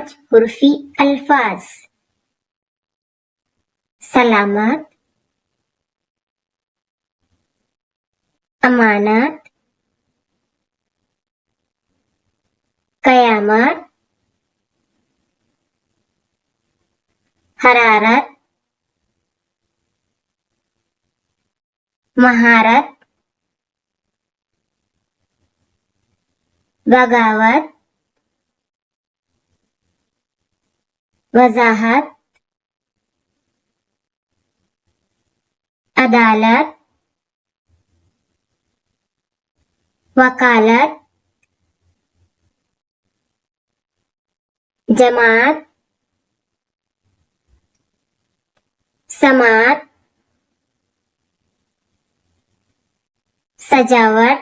5 हुर्फी अल्फाज। सलामत, अमानत, कयामत, हरारत, महारत, बगावत, वजाहत, अदालत, वकालत, जमात, समात, सजावट,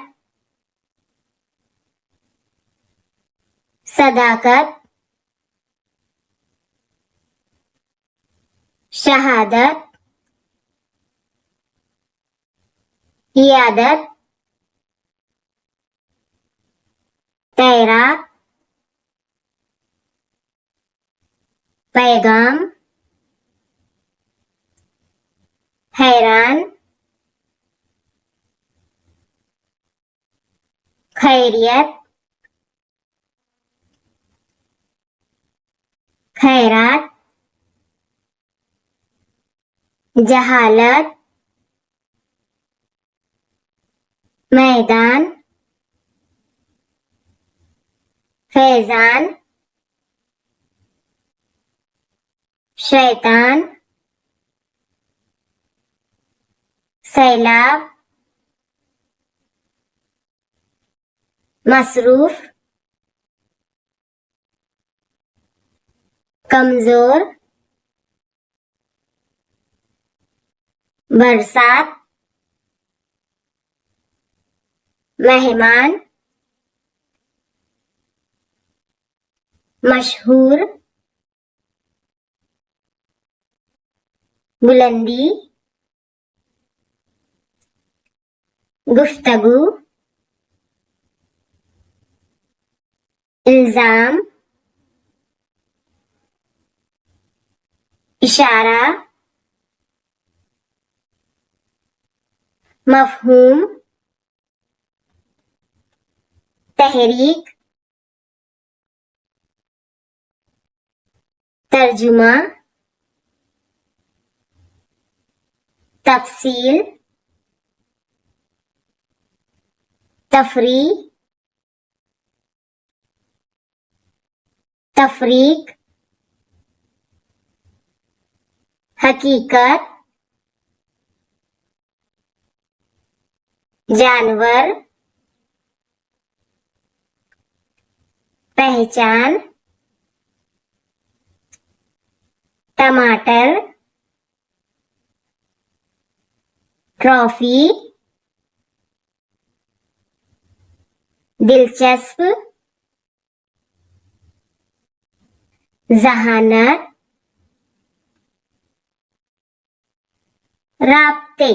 सदाकत, शहादत, इयादत, तैराक, पैगाम, हैरान, खैरियत, खैरात, जहालत, मैदान, फैजान, शैतान, सैलाब, मसरूफ, कमजोर, बरसात, मेहमान, मशहूर, बुलंदी, गुफ्तगू, इल्जाम, इशारा, मफहूम, तहरीक, तर्जुमा, तफसील, तफरी, तफरीक, हकीकत, जानवर, पहचान, टमाटर, ट्रॉफी, दिलचस्प, जहानत, राब्ते।